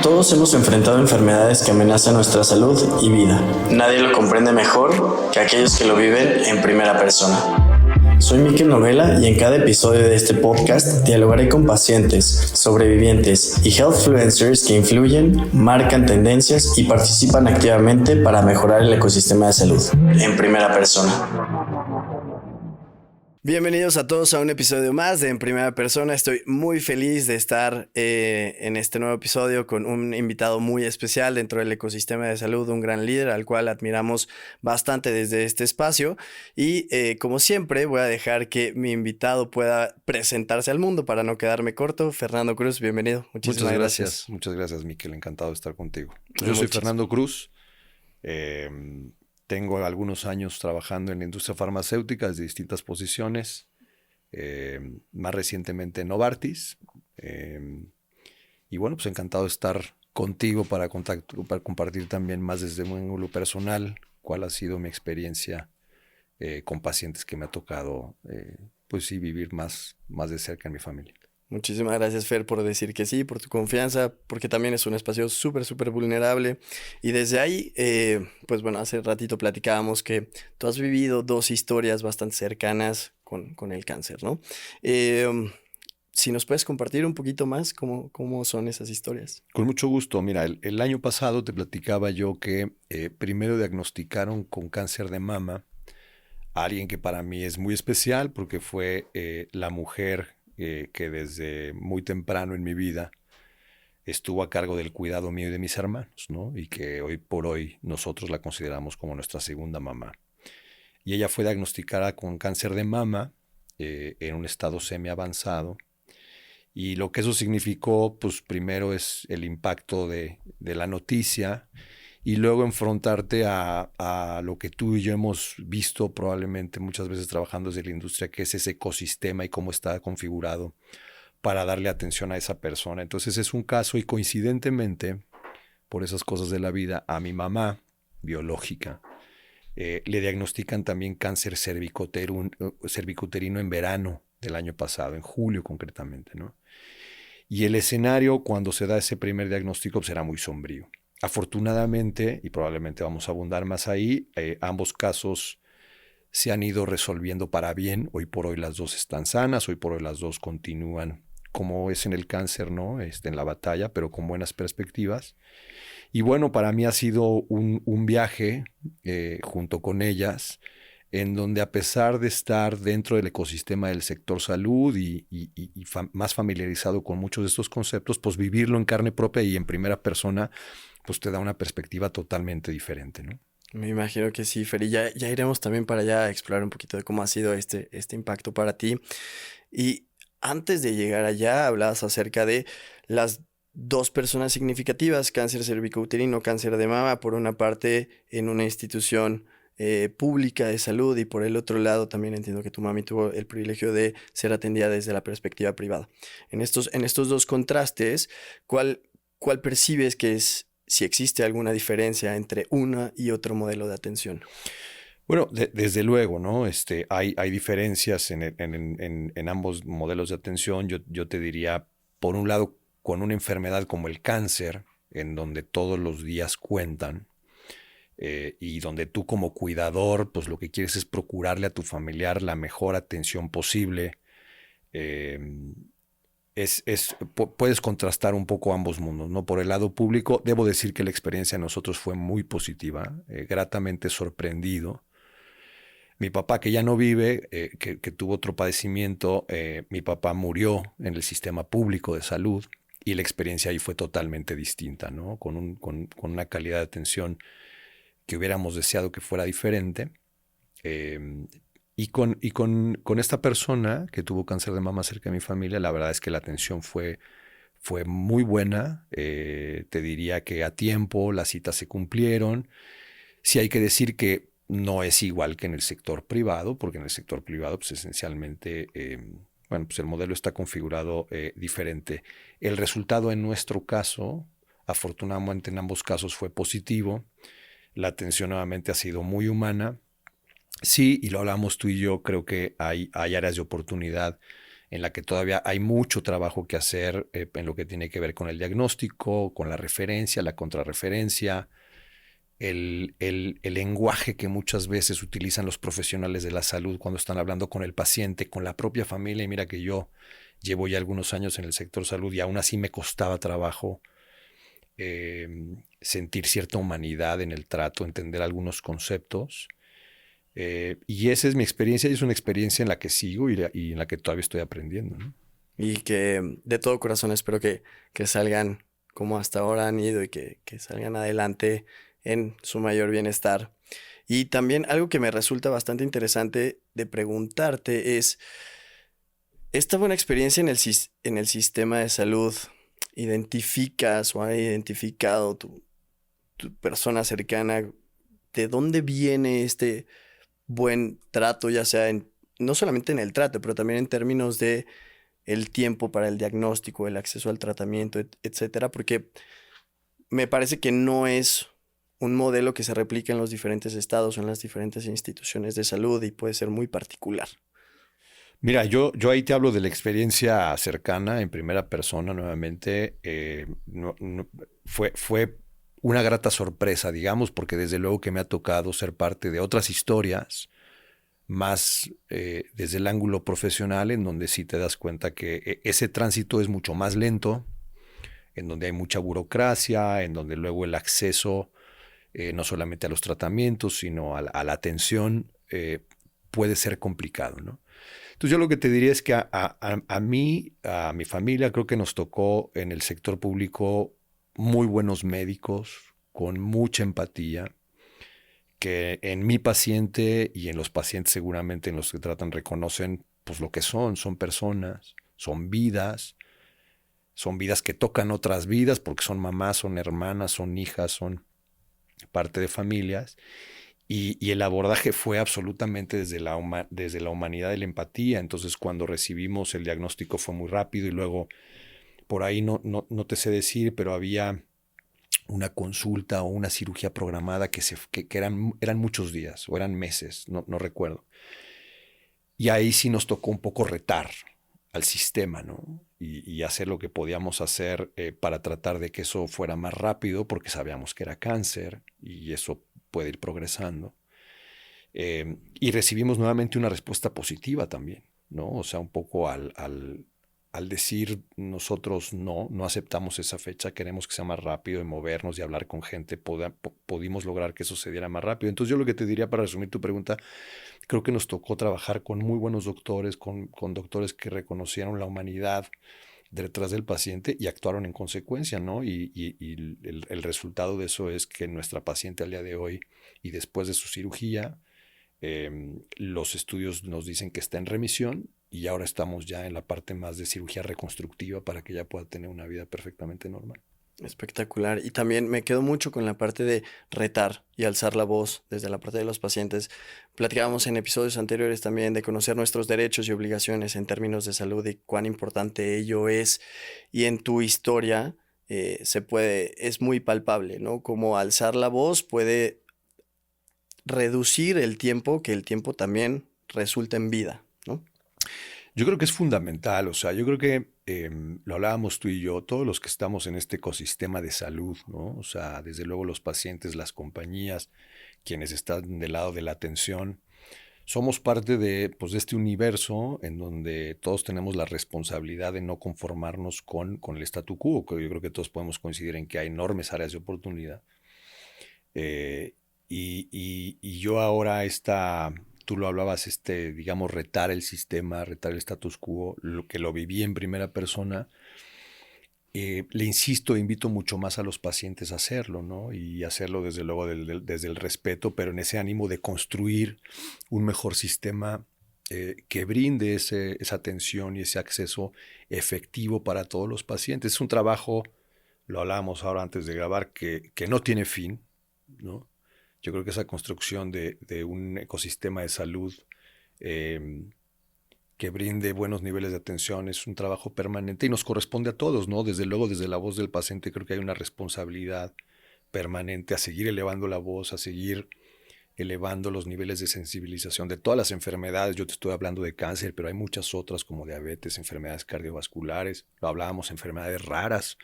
Todos hemos enfrentado enfermedades que amenazan nuestra salud y vida. Nadie lo comprende mejor que aquellos que lo viven en primera persona. Soy Mikel Novela y en cada episodio de este podcast dialogaré con pacientes, sobrevivientes y healthfluencers que influyen, marcan tendencias y participan activamente para mejorar el ecosistema de salud en primera persona. Bienvenidos a todos a un episodio más de En Primera Persona. Estoy muy feliz de estar en este nuevo episodio con un invitado muy especial dentro del ecosistema de salud, un gran líder al cual admiramos bastante desde este espacio. Y como siempre voy a dejar que mi invitado pueda presentarse al mundo para no quedarme corto. Fernando Cruz, bienvenido. Muchísimas gracias. Muchas gracias, Mikel. Encantado de estar contigo. Yo soy Fernando Cruz. Tengo algunos años trabajando en la industria farmacéutica desde distintas posiciones, más recientemente en Novartis. Y bueno, pues encantado de estar contigo para compartir también más desde un ángulo personal cuál ha sido mi experiencia con pacientes que me ha tocado pues sí vivir más de cerca en mi familia. Muchísimas gracias, Fer, por decir que sí, por tu confianza, porque también es un espacio súper vulnerable. Y desde ahí, pues bueno, hace ratito platicábamos que tú has vivido dos historias bastante cercanas con el cáncer, ¿no? Si nos puedes compartir un poquito más cómo son esas historias. Con mucho gusto. Mira, el año pasado te platicaba yo que primero diagnosticaron con cáncer de mama a alguien que para mí es muy especial porque fue la mujer que desde muy temprano en mi vida estuvo a cargo del cuidado mío y de mis hermanos, ¿no? Y que hoy por hoy nosotros la consideramos como nuestra segunda mamá. Y ella fue diagnosticada con cáncer de mama en un estado semi-avanzado. Y lo que eso significó, pues primero es el impacto de la noticia y luego enfrentarte a lo que tú y yo hemos visto probablemente muchas veces trabajando desde la industria, que es ese ecosistema y cómo está configurado para darle atención a esa persona. Entonces es un caso y coincidentemente, por esas cosas de la vida, a mi mamá biológica le diagnostican también cáncer cervicuterino en verano del año pasado, en julio concretamente, ¿no? Y el escenario cuando se da ese primer diagnóstico será muy sombrío. Afortunadamente, y probablemente vamos a abundar más ahí, ambos casos se han ido resolviendo para bien. Hoy por hoy las dos están sanas, hoy por hoy las dos continúan como es en el cáncer, ¿no? En la batalla, pero con buenas perspectivas. Y bueno, para mí ha sido un viaje junto con ellas, en donde a pesar de estar dentro del ecosistema del sector salud y más familiarizado con muchos de estos conceptos, pues vivirlo en carne propia y en primera persona, pues te da una perspectiva totalmente diferente, ¿no? Me imagino que sí, Fer, y ya iremos también para allá a explorar un poquito de cómo ha sido este impacto para ti. Y antes de llegar allá, hablabas acerca de las dos personas significativas, cáncer cervicouterino, cáncer de mama, por una parte en una institución pública de salud y por el otro lado también entiendo que tu mami tuvo el privilegio de ser atendida desde la perspectiva privada. En estos dos contrastes, ¿cuál percibes que es, si existe alguna diferencia entre una y otro modelo de atención? Bueno, desde luego, ¿no? Hay diferencias en ambos modelos de atención. Yo te diría, por un lado, con una enfermedad como el cáncer, en donde todos los días cuentan, y donde tú como cuidador, pues lo que quieres es procurarle a tu familiar la mejor atención posible. Puedes contrastar un poco ambos mundos, ¿no? Por el lado público, debo decir que la experiencia de nosotros fue muy positiva, gratamente sorprendido. Mi papá, que ya no vive, que tuvo otro padecimiento, mi papá murió en el sistema público de salud y la experiencia ahí fue totalmente distinta, ¿no? Con una calidad de atención que hubiéramos deseado que fuera diferente. Y con esta persona que tuvo cáncer de mama cerca de mi familia, la verdad es que la atención fue muy buena. Te diría que a tiempo las citas se cumplieron. Sí hay que decir que no es igual que en el sector privado, porque en el sector privado, pues esencialmente, pues el modelo está configurado diferente. El resultado en nuestro caso, afortunadamente en ambos casos fue positivo. La atención nuevamente ha sido muy humana. Sí, y lo hablamos tú y yo, creo que hay áreas de oportunidad en la que todavía hay mucho trabajo que hacer en lo que tiene que ver con el diagnóstico, con la referencia, la contrarreferencia, el lenguaje que muchas veces utilizan los profesionales de la salud cuando están hablando con el paciente, con la propia familia. Y mira que yo llevo ya algunos años en el sector salud y aún así me costaba trabajo eh, sentir cierta humanidad en el trato, entender algunos conceptos. Y esa es mi experiencia y es una experiencia en la que sigo y en la que todavía estoy aprendiendo, ¿no? Y que de todo corazón espero que salgan como hasta ahora han ido y que salgan adelante en su mayor bienestar. Y también algo que me resulta bastante interesante de preguntarte es, esta buena experiencia en el sistema de salud, ¿identificas o ha identificado tu persona cercana de dónde viene este buen trato, ya sea no solamente en el trato, pero también en términos de el tiempo para el diagnóstico, el acceso al tratamiento, etcétera? Porque me parece que no es un modelo que se replica en los diferentes estados o en las diferentes instituciones de salud y puede ser muy particular. Mira, yo ahí te hablo de la experiencia cercana, en primera persona nuevamente. Fue una grata sorpresa, digamos, porque desde luego que me ha tocado ser parte de otras historias, más desde el ángulo profesional, en donde sí te das cuenta que ese tránsito es mucho más lento, en donde hay mucha burocracia, en donde luego el acceso no solamente a los tratamientos, sino a la atención puede ser complicado, ¿no? Entonces yo lo que te diría es que a mí, a mi familia, creo que nos tocó en el sector público muy buenos médicos, con mucha empatía, que en mi paciente y en los pacientes seguramente en los que tratan reconocen pues lo que son personas, son vidas que tocan otras vidas porque son mamás, son hermanas, son hijas, son parte de familias. Y el abordaje fue absolutamente desde la humanidad y la empatía. Entonces, cuando recibimos el diagnóstico fue muy rápido y luego, por ahí no te sé decir, pero había una consulta o una cirugía programada que eran muchos días o eran meses, no recuerdo. Y ahí sí nos tocó un poco retar al sistema, ¿no? Y hacer lo que podíamos hacer para tratar de que eso fuera más rápido, porque sabíamos que era cáncer y eso puede ir progresando. Y recibimos nuevamente una respuesta positiva también, ¿no? O sea, un poco al decir nosotros no aceptamos esa fecha, queremos que sea más rápido y movernos y hablar con gente, pudimos lograr que eso se diera más rápido. Entonces yo lo que te diría para resumir tu pregunta, creo que nos tocó trabajar con muy buenos doctores, con doctores que reconocieron la humanidad detrás del paciente y actuaron en consecuencia, ¿no? Y el resultado de eso es que nuestra paciente al día de hoy y después de su cirugía, los estudios nos dicen que está en remisión y ahora estamos ya en la parte más de cirugía reconstructiva para que ella pueda tener una vida perfectamente normal. Espectacular. Y también me quedo mucho con la parte de retar y alzar la voz desde la parte de los pacientes. Platicábamos en episodios anteriores también de conocer nuestros derechos y obligaciones en términos de salud y cuán importante ello es. Y en tu historia es muy palpable, ¿no? Como alzar la voz puede reducir el tiempo, que el tiempo también resulta en vida, ¿no? Yo creo que es fundamental, o sea, yo creo que lo hablábamos tú y yo, todos los que estamos en este ecosistema de salud, ¿no? O sea, desde luego los pacientes, las compañías, quienes están del lado de la atención, somos parte de, pues, de este universo en donde todos tenemos la responsabilidad de no conformarnos con el statu quo, que yo creo que todos podemos coincidir en que hay enormes áreas de oportunidad. Eh, y yo ahora tú lo hablabas, digamos, retar el sistema, retar el status quo, lo que lo viví en primera persona, le insisto, invito mucho más a los pacientes a hacerlo, ¿no? Y hacerlo desde luego desde el respeto, pero en ese ánimo de construir un mejor sistema que brinde esa atención y ese acceso efectivo para todos los pacientes. Es un trabajo, lo hablábamos ahora antes de grabar, que no tiene fin, ¿no? Yo creo que esa construcción de un ecosistema de salud eh, que brinde buenos niveles de atención es un trabajo permanente y nos corresponde a todos, ¿no? Desde luego, desde la voz del paciente creo que hay una responsabilidad permanente a seguir elevando la voz, a seguir elevando los niveles de sensibilización de todas las enfermedades. Yo te estoy hablando de cáncer, pero hay muchas otras como diabetes, enfermedades cardiovasculares, lo hablábamos, enfermedades raras,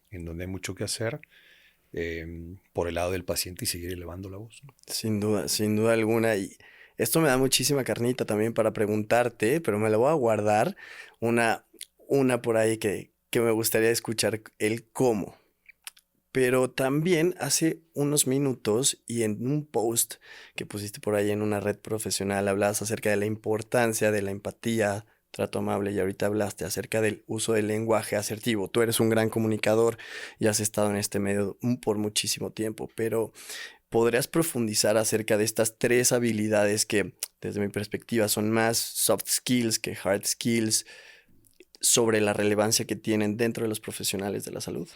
en donde hay mucho que hacer por el lado del paciente y seguir elevando la voz, ¿no? Sin duda alguna. Y esto me da muchísima carnita también para preguntarte, pero me la voy a guardar una por ahí que me gustaría escuchar el cómo. Pero también hace unos minutos y en un post que pusiste por ahí en una red profesional hablabas acerca de la importancia de la empatía, trato amable y ahorita hablaste acerca del uso del lenguaje asertivo. Tú eres un gran comunicador y has estado en este medio por muchísimo tiempo, pero ¿podrías profundizar acerca de estas tres habilidades que desde mi perspectiva son más soft skills que hard skills sobre la relevancia que tienen dentro de los profesionales de la salud?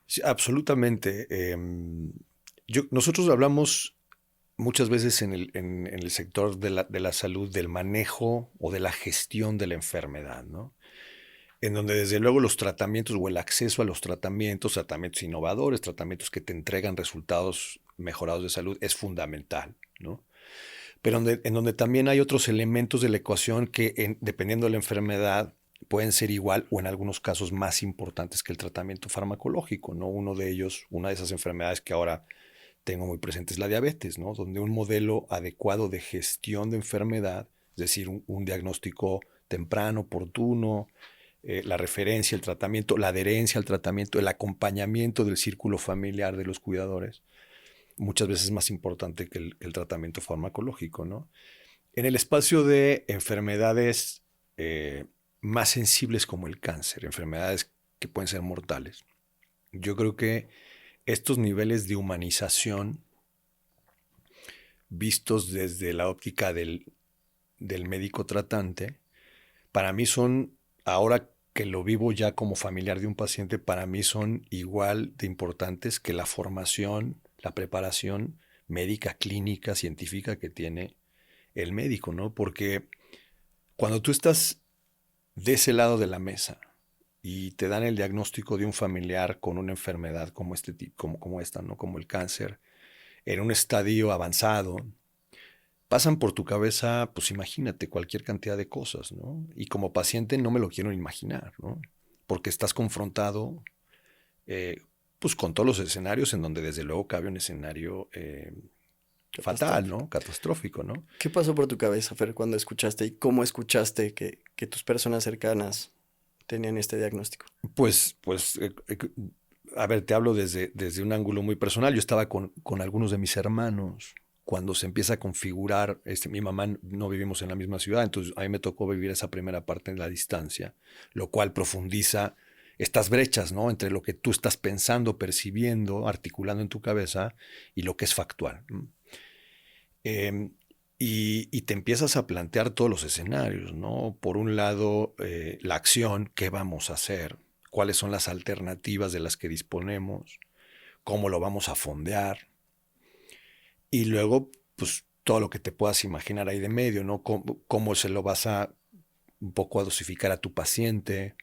Sí, absolutamente. Nosotros hablamos muchas veces en el sector de la salud del manejo o de la gestión de la enfermedad, ¿no? En donde desde luego los tratamientos o el acceso a los tratamientos innovadores, tratamientos que te entregan resultados mejorados de salud es fundamental, ¿no? Pero en donde también hay otros elementos de la ecuación que dependiendo de la enfermedad pueden ser igual o en algunos casos más importantes que el tratamiento farmacológico, ¿no? Una de esas enfermedades que ahora tengo muy presente es la diabetes, ¿no? Donde un modelo adecuado de gestión de enfermedad, es decir, un diagnóstico temprano, oportuno, la referencia, el tratamiento, la adherencia al tratamiento, el acompañamiento del círculo familiar de los cuidadores, muchas veces es más importante que el tratamiento farmacológico, ¿no? En el espacio de enfermedades más sensibles como el cáncer, enfermedades que pueden ser mortales, yo creo que estos niveles de humanización vistos desde la óptica del médico tratante, para mí son, ahora que lo vivo ya como familiar de un paciente, para mí son igual de importantes que la formación, la preparación médica, clínica, científica que tiene el médico, ¿no? Porque cuando tú estás de ese lado de la mesa y te dan el diagnóstico de un familiar con una enfermedad como como esta, ¿no? Como el cáncer, en un estadio avanzado, pasan por tu cabeza, pues imagínate, cualquier cantidad de cosas, ¿no? Y como paciente no me lo quiero imaginar, ¿no? Porque estás confrontado, pues con todos los escenarios en donde desde luego cabe un escenario fatal, ¿no? Catastrófico, ¿no? ¿Qué pasó por tu cabeza, Fer, cuando escuchaste y cómo escuchaste que tus personas cercanas tenían este diagnóstico? Pues, a ver, te hablo desde un ángulo muy personal. Yo estaba con algunos de mis hermanos cuando se empieza a configurar, mi mamá no vivimos en la misma ciudad, entonces a mí me tocó vivir esa primera parte en la distancia, lo cual profundiza estas brechas, ¿no? Entre lo que tú estás pensando, percibiendo, articulando en tu cabeza y lo que es factual. Y te empiezas a plantear todos los escenarios, ¿no? Por un lado, la acción, ¿qué vamos a hacer? ¿Cuáles son las alternativas de las que disponemos? ¿Cómo lo vamos a fondear? Y luego, pues, todo lo que te puedas imaginar ahí de medio, ¿no? ¿Cómo se lo vas a un poco a dosificar a tu paciente?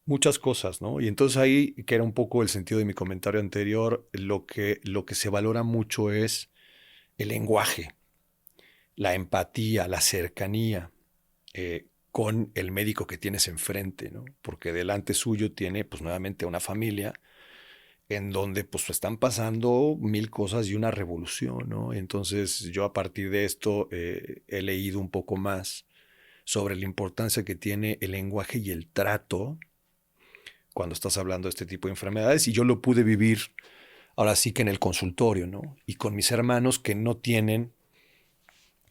Muchas cosas, ¿no? Y entonces ahí, que era un poco el sentido de mi comentario anterior, lo que se valora mucho es el lenguaje, la empatía, la cercanía con el médico que tienes enfrente, ¿no? Porque delante suyo tiene, pues nuevamente, una familia en donde pues están pasando mil cosas y una revolución, ¿no? Entonces yo a partir de esto he leído un poco más sobre la importancia que tiene el lenguaje y el trato cuando estás hablando de este tipo de enfermedades, y yo lo pude vivir ahora sí que en el consultorio, ¿no? Y con mis hermanos que no tienen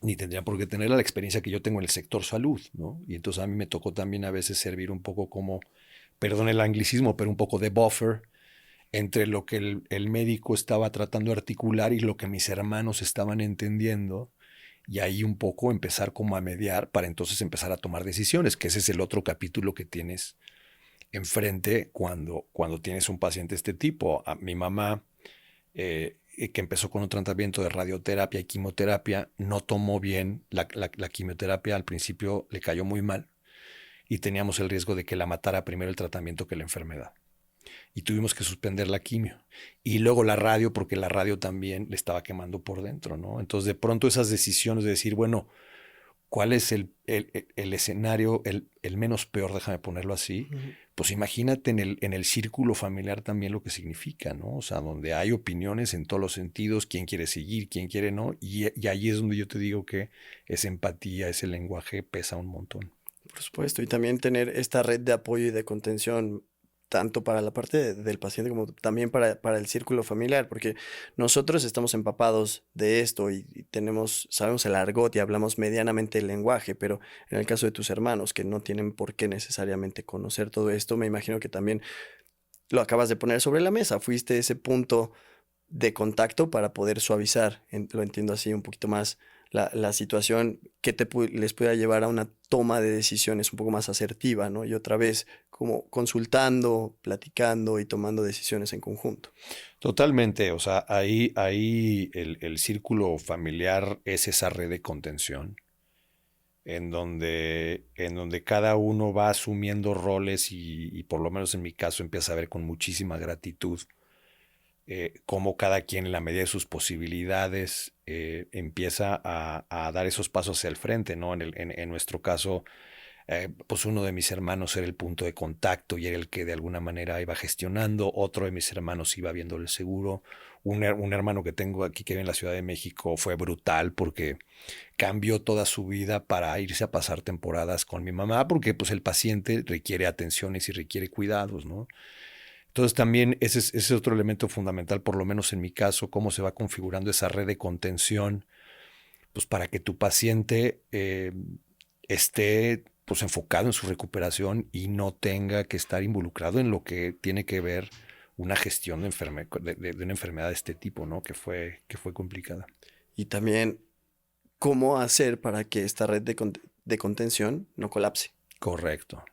ni tendrían por qué tener la experiencia que yo tengo en el sector salud, ¿no? Y entonces a mí me tocó también a veces servir un poco como, perdón el anglicismo, pero un poco de buffer entre lo que el médico estaba tratando de articular y lo que mis hermanos estaban entendiendo, y ahí un poco empezar como a mediar para entonces empezar a tomar decisiones, que ese es el otro capítulo que tienes enfrente cuando tienes un paciente de este tipo. A mi mamá, que empezó con un tratamiento de radioterapia y quimioterapia, no tomó bien la quimioterapia, al principio le cayó muy mal y teníamos el riesgo de que la matara primero el tratamiento que la enfermedad. y tuvimos que suspender la quimio. Y luego la radio, porque la radio también le estaba quemando por dentro, ¿no? Entonces, de pronto esas decisiones de decir, bueno, ¿cuál es el escenario, el menos peor, déjame ponerlo así? Ujú. Pues imagínate en el círculo familiar también lo que significa, ¿no? O sea, donde hay opiniones en todos los sentidos, quién quiere seguir, quién quiere no, y ahí es donde yo te digo que esa empatía, ese lenguaje pesa un montón. Por supuesto, y también tener esta red de apoyo y de contención, tanto para la parte del paciente como también para el círculo familiar, porque nosotros estamos empapados de esto y tenemos, sabemos el argot y hablamos medianamente el lenguaje, pero en el caso de tus hermanos, que no tienen por qué necesariamente conocer todo esto, me imagino que también lo acabas de poner sobre la mesa, fuiste ese punto de contacto para poder suavizar, lo entiendo así un poquito más, la situación que les pueda llevar a una toma de decisiones un poco más asertiva, ¿no? Y otra vez, como consultando, platicando y tomando decisiones en conjunto. Totalmente, o sea, ahí el círculo familiar es esa red de contención en donde cada uno va asumiendo roles y por lo menos en mi caso empieza a ver con muchísima gratitud cómo cada quien en la medida de sus posibilidades empieza a dar esos pasos hacia el frente, ¿no? En nuestro caso, pues uno de mis hermanos era el punto de contacto y era el que de alguna manera iba gestionando, otro de mis hermanos iba viendo el seguro, un hermano que tengo aquí que vive en la Ciudad de México fue brutal porque cambió toda su vida para irse a pasar temporadas con mi mamá porque pues el paciente requiere atenciones y requiere cuidados, ¿no? Entonces también ese es otro elemento fundamental, por lo menos en mi caso, cómo se va configurando esa red de contención, pues para que tu paciente esté pues enfocado en su recuperación y no tenga que estar involucrado en lo que tiene que ver una gestión de una enfermedad de este tipo, ¿no? Que fue complicada. Y también cómo hacer para que esta red de contención no colapse. Correcto.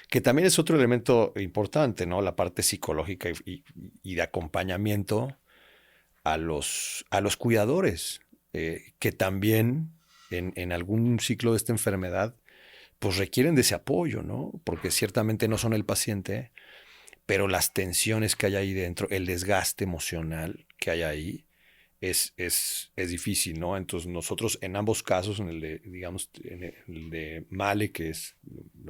Que también es otro elemento importante, ¿no? La parte psicológica y de acompañamiento a los cuidadores, que también en algún ciclo de esta enfermedad, pues requieren de ese apoyo, ¿no? Porque ciertamente no son el paciente, pero las tensiones que hay ahí dentro, el desgaste emocional que hay ahí, es difícil, ¿no? Entonces nosotros en ambos casos, en el de, digamos, en el de Male, que es,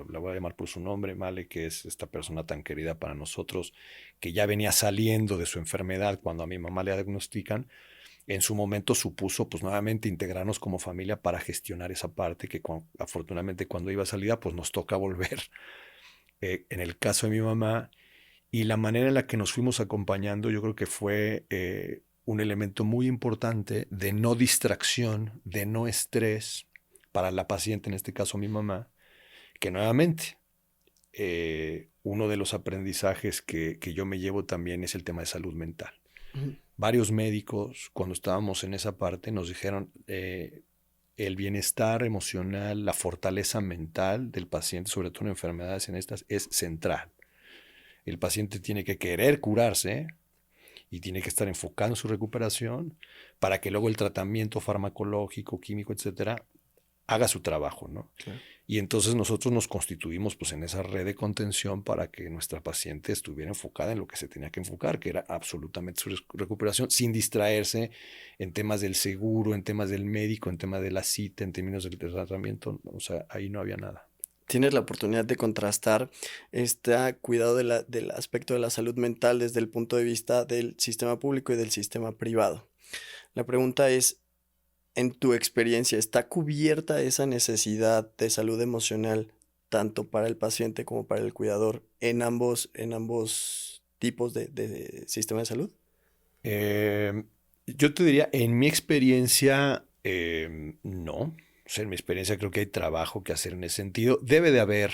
la voy a llamar por su nombre, Male, que es esta persona tan querida para nosotros, que ya venía saliendo de su enfermedad cuando a mi mamá le diagnostican, en su momento supuso pues nuevamente integrarnos como familia para gestionar esa parte que afortunadamente cuando iba a salida pues nos toca volver. En el caso de mi mamá y la manera en la que nos fuimos acompañando yo creo que fue un elemento muy importante de no distracción, de no estrés para la paciente, en este caso mi mamá, que nuevamente uno de los aprendizajes que yo me llevo también es el tema de salud mental. Ujú. Varios médicos, cuando estábamos en esa parte, nos dijeron el bienestar emocional, la fortaleza mental del paciente, sobre todo en enfermedades en estas, es central. El paciente tiene que querer curarse y tiene que estar enfocado en su recuperación para que luego el tratamiento farmacológico, químico, etcétera, haga su trabajo, ¿no? Claro. Y entonces nosotros nos constituimos pues en esa red de contención para que nuestra paciente estuviera enfocada en lo que se tenía que enfocar, que era absolutamente su recuperación, sin distraerse en temas del seguro, en temas del médico, en temas de la cita, en términos del tratamiento, o sea, ahí no había nada. Tienes la oportunidad de contrastar este cuidado del aspecto de la salud mental desde el punto de vista del sistema público y del sistema privado. La pregunta es, en tu experiencia, ¿está cubierta esa necesidad de salud emocional tanto para el paciente como para el cuidador en ambos tipos de sistema de salud? Yo te diría, en mi experiencia, no. O sea, en mi experiencia creo que hay trabajo que hacer en ese sentido. Debe de haber,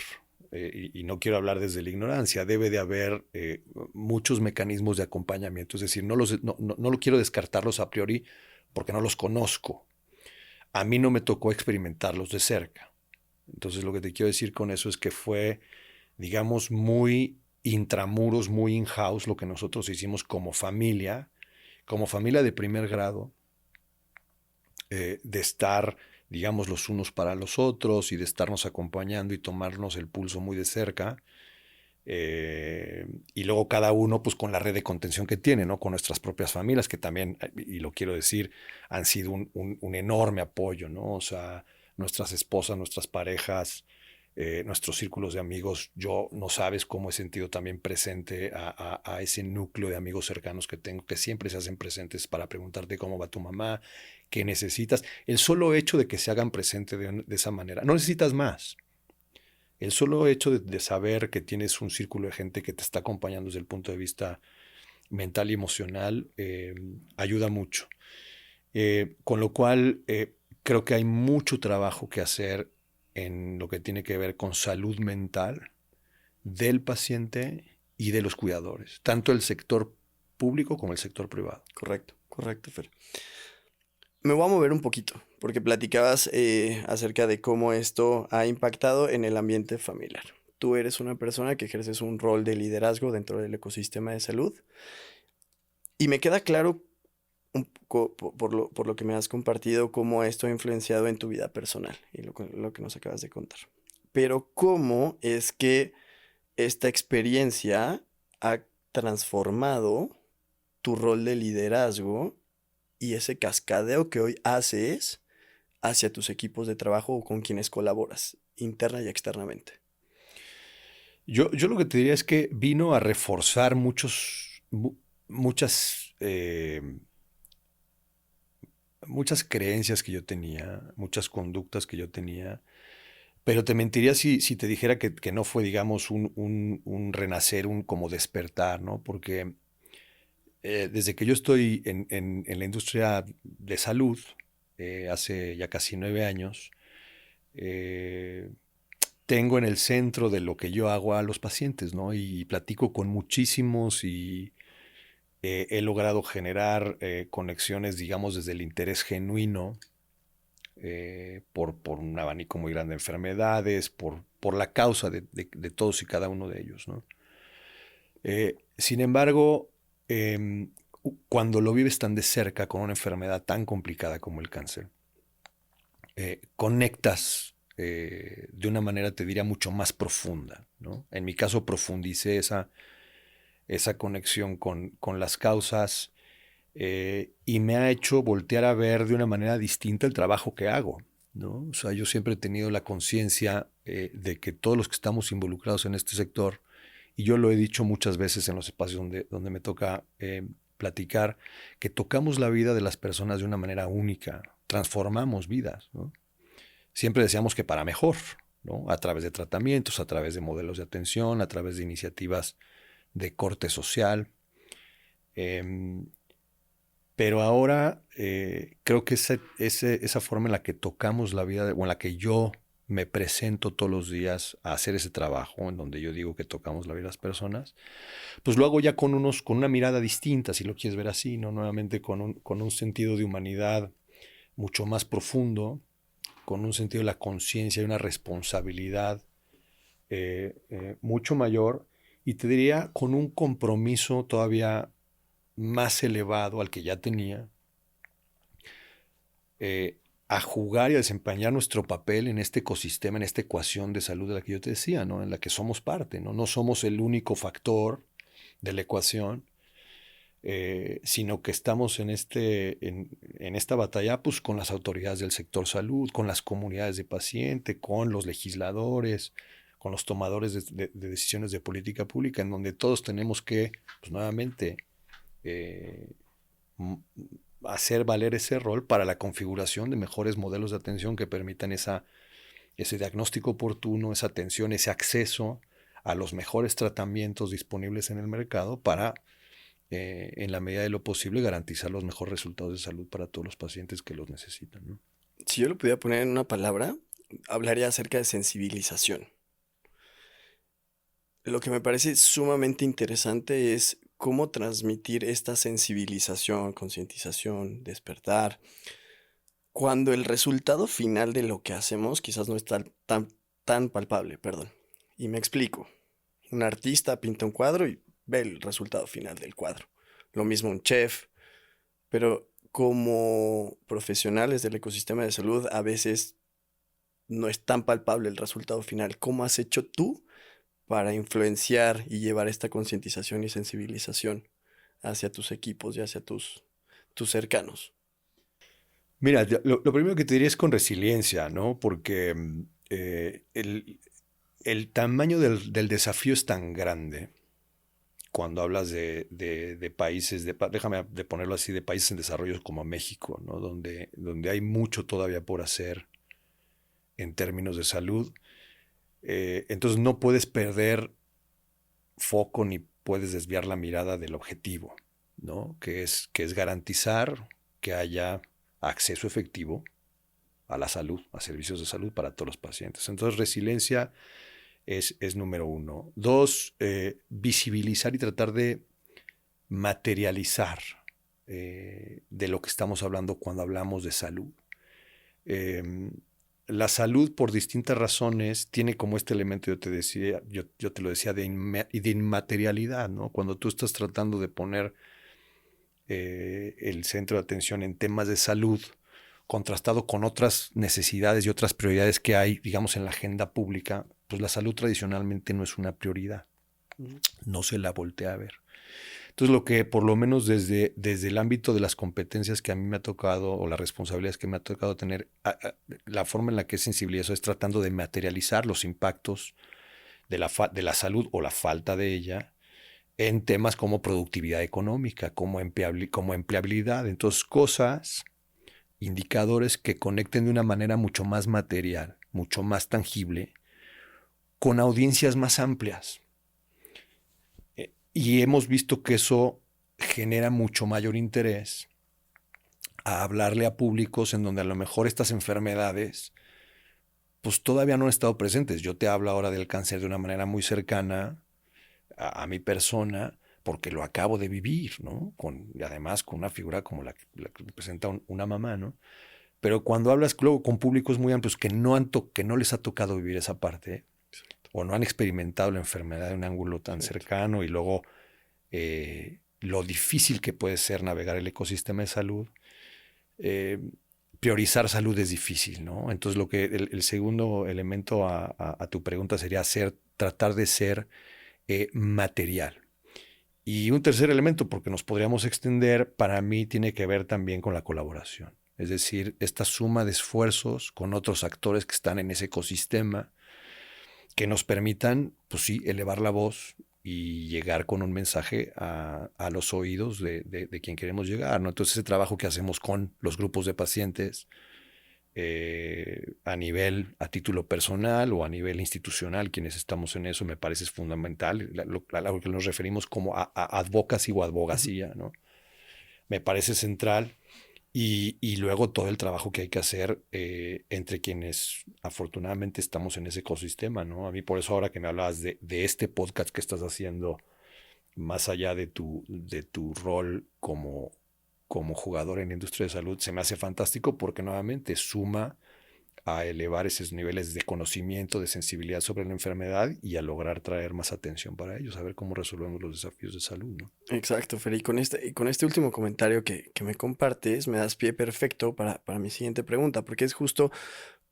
y no quiero hablar desde la ignorancia, debe de haber muchos mecanismos de acompañamiento. Es decir, no lo quiero descartarlos a priori porque no los conozco. A mí no me tocó experimentarlos de cerca. Entonces lo que te quiero decir con eso es que fue, digamos, muy intramuros, muy in-house lo que nosotros hicimos como familia de primer grado, de estar, digamos, los unos para los otros y de estarnos acompañando y tomarnos el pulso muy de cerca, Y luego cada uno pues con la red de contención que tiene, ¿no? Con nuestras propias familias, que también, y lo quiero decir, han sido un enorme apoyo, ¿no? O sea, nuestras esposas, nuestras parejas, nuestros círculos de amigos. Yo no sabes cómo he sentido también presente a ese núcleo de amigos cercanos que tengo, que siempre se hacen presentes para preguntarte cómo va tu mamá, qué necesitas. El solo hecho de que se hagan presente de esa manera, no necesitas más. El solo hecho de saber que tienes un círculo de gente que te está acompañando desde el punto de vista mental y emocional ayuda mucho. Con lo cual, creo que hay mucho trabajo que hacer en lo que tiene que ver con salud mental del paciente y de los cuidadores, tanto el sector público como el sector privado. Correcto, correcto, Fer. Me voy a mover un poquito, porque platicabas acerca de cómo esto ha impactado en el ambiente familiar. Tú eres una persona que ejerces un rol de liderazgo dentro del ecosistema de salud y me queda claro un poco por lo que me has compartido cómo esto ha influenciado en tu vida personal y lo que nos acabas de contar. Pero cómo es que esta experiencia ha transformado tu rol de liderazgo y ese cascadeo que hoy haces hacia tus equipos de trabajo o con quienes colaboras, interna y externamente. Yo lo que te diría es que vino a reforzar muchas, muchas creencias que yo tenía, muchas conductas que yo tenía, pero te mentiría si te dijera que no fue, digamos, un renacer, un como despertar, ¿no? Porque desde que yo estoy en la industria de salud, hace ya casi 9 años, eh, tengo en el centro de lo que yo hago a los pacientes, ¿no? Y platico con muchísimos y he logrado generar conexiones, digamos, desde el interés genuino por un abanico muy grande de enfermedades, por la causa de todos y cada uno de ellos, ¿no? Sin embargo, cuando lo vives tan de cerca con una enfermedad tan complicada como el cáncer, conectas de una manera, te diría, mucho más profunda, ¿no? En mi caso profundicé esa conexión con las causas y me ha hecho voltear a ver de una manera distinta el trabajo que hago, ¿no? O sea, yo siempre he tenido la conciencia de que todos los que estamos involucrados en este sector, y yo lo he dicho muchas veces en los espacios donde me toca platicar, que tocamos la vida de las personas de una manera única, transformamos vidas, ¿no? Siempre decíamos que para mejor, ¿no? A través de tratamientos, a través de modelos de atención, a través de iniciativas de corte social. Eh, pero ahora creo que esa forma en la que tocamos la vida, o en la que yo me presento todos los días a hacer ese trabajo, en donde yo digo que tocamos la vida de las personas, pues lo hago ya con una mirada distinta, si lo quieres ver así, ¿no? Nuevamente con un sentido de humanidad mucho más profundo, con un sentido de la conciencia y una responsabilidad mucho mayor, y te diría con un compromiso todavía más elevado al que ya tenía, eh, a jugar y a desempeñar nuestro papel en este ecosistema, en esta ecuación de salud de la que yo te decía, ¿no? En la que somos parte, ¿no? No somos el único factor de la ecuación, sino que estamos en esta batalla pues, con las autoridades del sector salud, con las comunidades de paciente, con los legisladores, con los tomadores de decisiones de política pública, en donde todos tenemos que, pues, nuevamente, eh, hacer valer ese rol para la configuración de mejores modelos de atención que permitan ese diagnóstico oportuno, esa atención, ese acceso a los mejores tratamientos disponibles en el mercado para, en la medida de lo posible, garantizar los mejores resultados de salud para todos los pacientes que los necesitan, ¿no? Si yo lo pudiera poner en una palabra, hablaría acerca de sensibilización. Lo que me parece sumamente interesante es cómo transmitir esta sensibilización, concientización, despertar, cuando el resultado final de lo que hacemos quizás no es tan palpable, perdón. Y me explico. Un artista pinta un cuadro y ve el resultado final del cuadro. Lo mismo un chef, pero como profesionales del ecosistema de salud a veces no es tan palpable el resultado final. ¿Cómo has hecho tú para influenciar y llevar esta concientización y sensibilización hacia tus equipos y hacia tus cercanos? Mira, lo primero que te diría es con resiliencia, ¿no? Porque el tamaño del desafío es tan grande cuando hablas de países, déjame de ponerlo así, de países en desarrollo como México, ¿no? Donde hay mucho todavía por hacer en términos de salud. Entonces no puedes perder foco ni puedes desviar la mirada del objetivo, ¿no? Que es garantizar que haya acceso efectivo a la salud, a servicios de salud para todos los pacientes. Entonces, resiliencia es número uno. Dos, visibilizar y tratar de materializar de lo que estamos hablando cuando hablamos de salud. Eh, la salud, por distintas razones, tiene como este elemento, yo te lo decía, de inmaterialidad, ¿no? Cuando tú estás tratando de poner el centro de atención en temas de salud, contrastado con otras necesidades y otras prioridades que hay, digamos, en la agenda pública, pues la salud tradicionalmente no es una prioridad. No se la voltea a ver. Entonces, lo que por lo menos desde el ámbito de las competencias que a mí me ha tocado o las responsabilidades que me ha tocado tener, la forma en la que es sensibilizo es tratando de materializar los impactos de la salud o la falta de ella en temas como productividad económica, como empleabilidad. Entonces, cosas, indicadores que conecten de una manera mucho más material, mucho más tangible, con audiencias más amplias. Y hemos visto que eso genera mucho mayor interés a hablarle a públicos en donde a lo mejor estas enfermedades pues todavía no han estado presentes. Yo te hablo ahora del cáncer de una manera muy cercana a mi persona porque lo acabo de vivir, ¿no? Y además con una figura como la que representa una mamá, ¿no? Pero cuando hablas luego con públicos muy amplios que no les ha tocado vivir esa parte o no han experimentado la enfermedad de un ángulo tan cercano y luego lo difícil que puede ser navegar el ecosistema de salud, priorizar salud es difícil, ¿no? Entonces el segundo elemento a tu pregunta sería tratar de ser material. Y un tercer elemento, porque nos podríamos extender, para mí tiene que ver también con la colaboración. Es decir, esta suma de esfuerzos con otros actores que están en ese ecosistema que nos permitan, pues sí, elevar la voz y llegar con un mensaje a los oídos de quien queremos llegar, ¿no? Entonces ese trabajo que hacemos con los grupos de pacientes a título personal o a nivel institucional, quienes estamos en eso, me parece es fundamental, a lo que nos referimos como a advocacy o abogacía, ¿no? Me parece central. Y luego todo el trabajo que hay que hacer entre quienes afortunadamente estamos en ese ecosistema, ¿no? A mí por eso ahora que me hablabas de este podcast que estás haciendo, más allá de tu rol como jugador en la industria de salud, se me hace fantástico porque nuevamente suma a elevar esos niveles de conocimiento, de sensibilidad sobre la enfermedad y a lograr traer más atención para ellos, a ver cómo resolvemos los desafíos de salud, ¿no? Exacto, Fer. Y con este último comentario que me compartes, me das pie perfecto para mi siguiente pregunta, porque es justo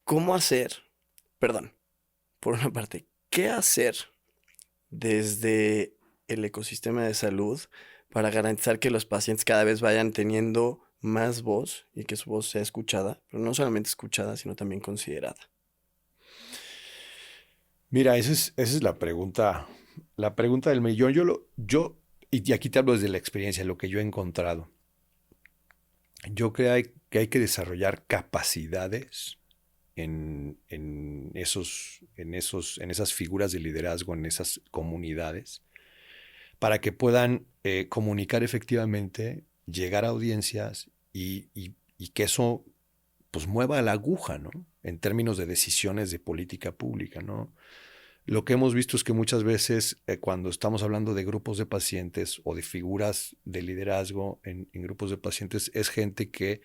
cómo hacer, perdón, por una parte, ¿qué hacer desde el ecosistema de salud para garantizar que los pacientes cada vez vayan teniendo más voz y que su voz sea escuchada, pero no solamente escuchada, sino también considerada? Mira, esa es la pregunta del millón. Y aquí te hablo desde la experiencia, lo que yo he encontrado. Yo creo que hay que desarrollar capacidades en esas figuras de liderazgo, en esas comunidades, para que puedan comunicar efectivamente, llegar a audiencias y que eso pues mueva la aguja, ¿no? En términos de decisiones de política pública, ¿no? Lo que hemos visto es que muchas veces cuando estamos hablando de grupos de pacientes o de figuras de liderazgo en grupos de pacientes, es gente que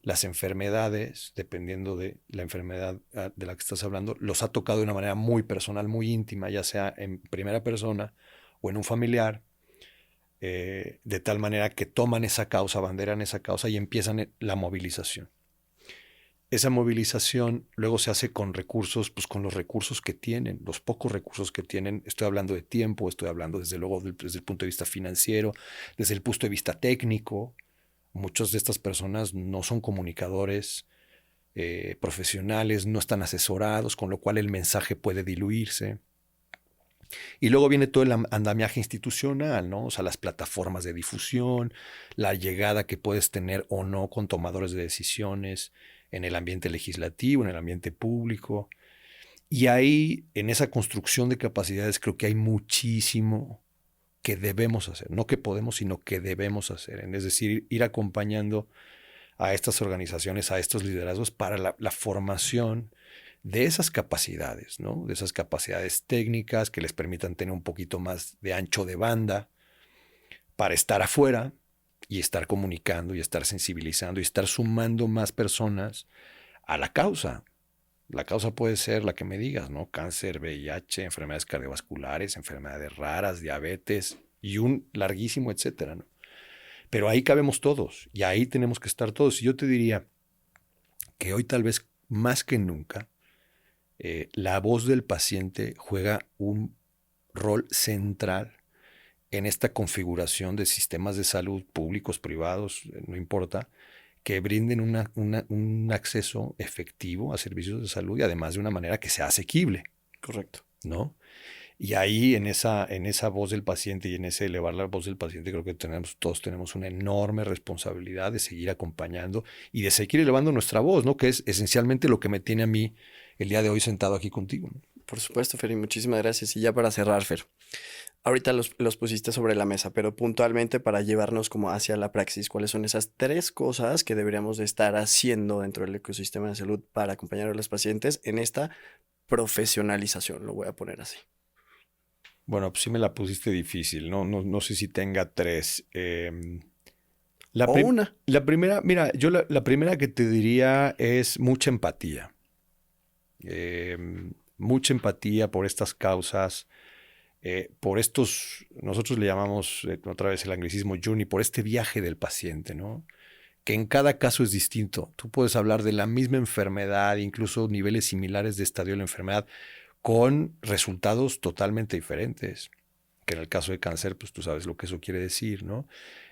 las enfermedades, dependiendo de la enfermedad de la que estás hablando, los ha tocado de una manera muy personal, muy íntima, ya sea en primera persona o en un familiar, de tal manera que toman esa causa, abanderan esa causa y empiezan la movilización. esa movilización luego se hace con recursos, pues con los recursos que tienen, los pocos recursos que tienen. Estoy hablando de tiempo, estoy hablando desde luego desde el punto de vista financiero, desde el punto de vista técnico. Muchas de estas personas no son comunicadores profesionales, no están asesorados, con lo cual el mensaje puede diluirse. Y luego viene todo el andamiaje institucional, ¿no? O sea, las plataformas de difusión, la llegada que puedes tener o no con tomadores de decisiones en el ambiente legislativo, en el ambiente público. Y ahí, en esa construcción de capacidades, creo que hay muchísimo que debemos hacer. No que podemos, sino que debemos hacer. Es decir, ir acompañando a estas organizaciones, a estos liderazgos para la formación de esas capacidades, ¿no? De esas capacidades técnicas que les permitan tener un poquito más de ancho de banda para estar afuera y estar comunicando y estar sensibilizando y estar sumando más personas a la causa. La causa puede ser la que me digas, ¿no? Cáncer, VIH, enfermedades cardiovasculares, enfermedades raras, diabetes y un larguísimo etcétera, ¿no? Pero ahí cabemos todos y ahí tenemos que estar todos. Y yo te diría que hoy tal vez más que nunca la voz del paciente juega un rol central en esta configuración de sistemas de salud públicos, privados, no importa, que brinden un acceso efectivo a servicios de salud y además de una manera que sea asequible. Correcto. ¿No? Y ahí en esa voz del paciente y en ese elevar la voz del paciente creo que todos tenemos una enorme responsabilidad de seguir acompañando y de seguir elevando nuestra voz, ¿no? Que es esencialmente lo que me tiene a mí el día de hoy sentado aquí contigo, ¿no? Por supuesto, Fer, y muchísimas gracias. Y ya para cerrar, Fer, ahorita los pusiste sobre la mesa, pero puntualmente para llevarnos como hacia la praxis, ¿cuáles son esas 3 cosas que deberíamos de estar haciendo dentro del ecosistema de salud para acompañar a los pacientes en esta profesionalización? Lo voy a poner así. Bueno, pues sí me la pusiste difícil, no sé si tenga 3. La, O prim- una. la primera, mira, yo la primera que te diría es mucha empatía. Mucha empatía por estas causas, por estos, nosotros le llamamos otra vez el anglicismo journey, por este viaje del paciente, ¿no? Que en cada caso es distinto. Tú puedes hablar de la misma enfermedad, incluso niveles similares de estadio de la enfermedad, con resultados totalmente diferentes. Que en el caso de cáncer, pues tú sabes lo que eso quiere decir, ¿no?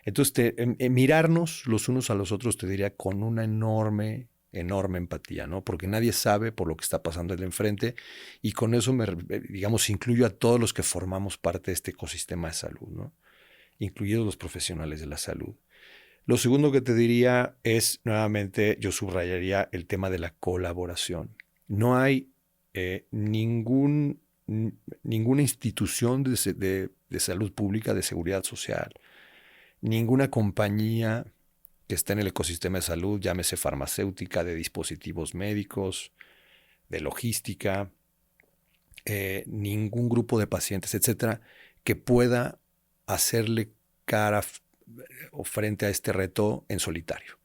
Entonces, mirarnos los unos a los otros, te diría, con una enorme empatía, ¿no? Porque nadie sabe por lo que está pasando en el enfrente y con eso, digamos, incluyo a todos los que formamos parte de este ecosistema de salud, ¿no? Incluidos los profesionales de la salud. Lo segundo que te diría es, nuevamente, yo subrayaría el tema de la colaboración. No hay ninguna institución de salud pública, de seguridad social, ninguna compañía que esté en el ecosistema de salud, llámese farmacéutica, de dispositivos médicos, de logística, ningún grupo de pacientes, etcétera, que pueda hacerle cara o frente a este reto en solitario.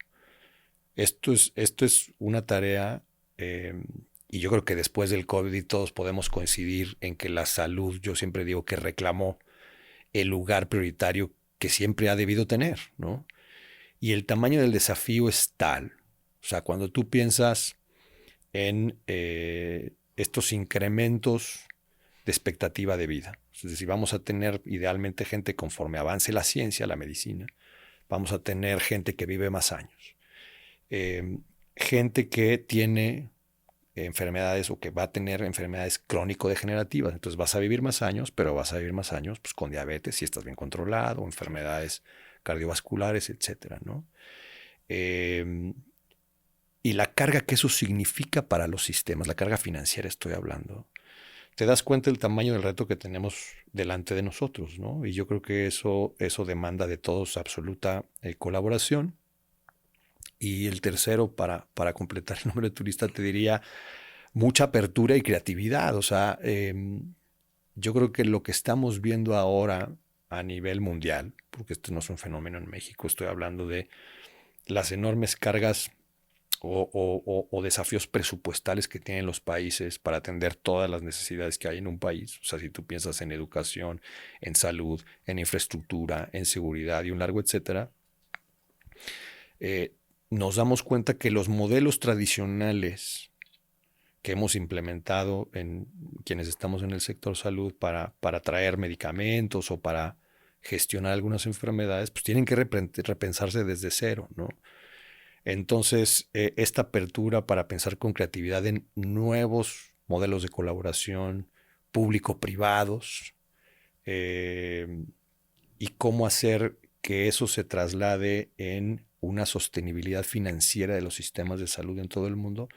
Esto es una tarea y yo creo que después del COVID todos podemos coincidir en que la salud, yo siempre digo que reclamó el lugar prioritario que siempre ha debido tener, ¿no? Y el tamaño del desafío es tal, o sea, cuando tú piensas en estos incrementos de expectativa de vida, es decir, vamos a tener idealmente gente conforme avance la ciencia, la medicina, vamos a tener gente que vive más años, gente que tiene enfermedades o que va a tener enfermedades crónico-degenerativas. Entonces vas a vivir más años, pero vas a vivir más años pues, con diabetes si estás bien controlado, enfermedades cardiovasculares, etcétera, ¿no? Y la carga que eso significa para los sistemas, la carga financiera estoy hablando, te das cuenta del tamaño del reto que tenemos delante de nosotros, ¿no? Y yo creo que eso demanda de todos absoluta colaboración. Y el tercero, para completar el nombre de turista, te diría mucha apertura y creatividad. O sea, yo creo que lo que estamos viendo ahora a nivel mundial, porque esto no es un fenómeno en México, estoy hablando de las enormes cargas o desafíos presupuestales que tienen los países para atender todas las necesidades que hay en un país. O sea, si tú piensas en educación, en salud, en infraestructura, en seguridad y un largo etcétera, nos damos cuenta que los modelos tradicionales que hemos implementado en quienes estamos en el sector salud para traer medicamentos o para gestionar algunas enfermedades, pues tienen que repensarse desde cero, ¿no? Entonces, esta apertura para pensar con creatividad en nuevos modelos de colaboración público-privados y cómo hacer que eso se traslade en una sostenibilidad financiera de los sistemas de salud en todo el mundo,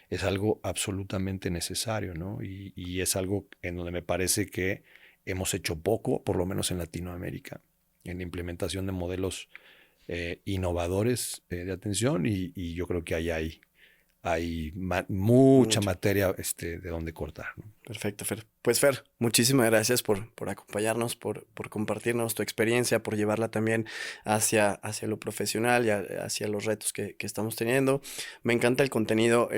es algo absolutamente necesario, ¿no? Y es algo en donde me parece que hemos hecho poco, por lo menos en Latinoamérica, en la implementación de modelos innovadores de atención y yo creo que hay mucha materia de donde cortar, ¿no? Perfecto, Fer. Pues Fer, muchísimas gracias por acompañarnos, por compartirnos tu experiencia, por llevarla también hacia lo profesional y hacia los retos que estamos teniendo. Me encanta el contenido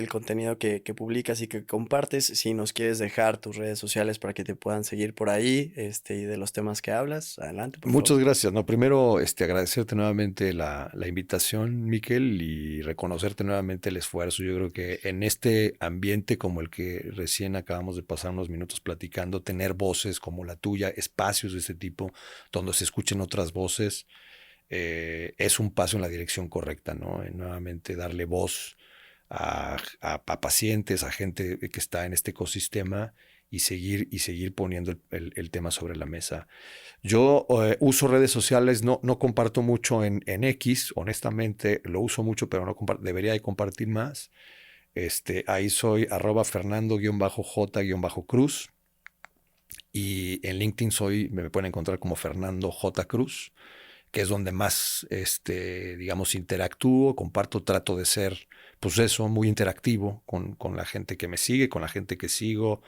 que publicas y que compartes. Si nos quieres dejar tus redes sociales para que te puedan seguir por ahí y de los temas que hablas, adelante, por Muchas favor. gracias. No, primero, agradecerte nuevamente la invitación, Miquel, y reconocerte nuevamente el esfuerzo. Yo creo que en este ambiente como el que recién acabamos de pasar unos minutos platicando, tener voces como la tuya, espacios de este tipo donde se escuchen otras voces, es un paso en la dirección correcta, ¿no? Nuevamente darle voz a pacientes, a gente que está en este ecosistema y seguir poniendo el tema sobre la mesa. Yo uso redes sociales, no comparto mucho en X, honestamente lo uso mucho, pero no debería de compartir más. Ahí soy @Fernando_J_Cruz y en LinkedIn me pueden encontrar como Fernando J. Cruz, que es donde más, digamos, interactúo, comparto, trato de ser, pues eso, muy interactivo con la gente que me sigue, con la gente que sigo,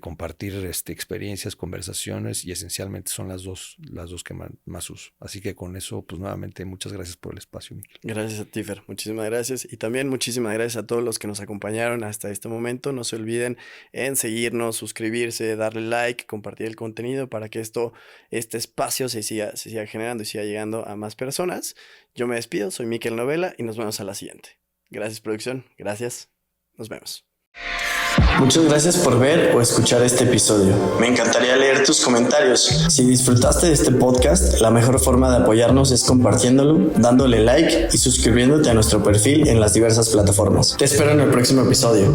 compartir experiencias, conversaciones y esencialmente son las dos que más uso. Así que con eso, pues nuevamente, muchas gracias por el espacio, Miquel. Gracias a ti, Fer. Muchísimas gracias. Y también muchísimas gracias a todos los que nos acompañaron hasta este momento. No se olviden en seguirnos, suscribirse, darle like, compartir el contenido para que este espacio se siga generando y siga llegando a más personas. Yo me despido, soy Miquel Novela y nos vemos a la siguiente. Gracias, producción. Gracias. Nos vemos. Muchas gracias por ver o escuchar este episodio. Me encantaría leer tus comentarios. Si disfrutaste de este podcast, la mejor forma de apoyarnos es compartiéndolo, dándole like y suscribiéndote a nuestro perfil en las diversas plataformas. Te espero en el próximo episodio.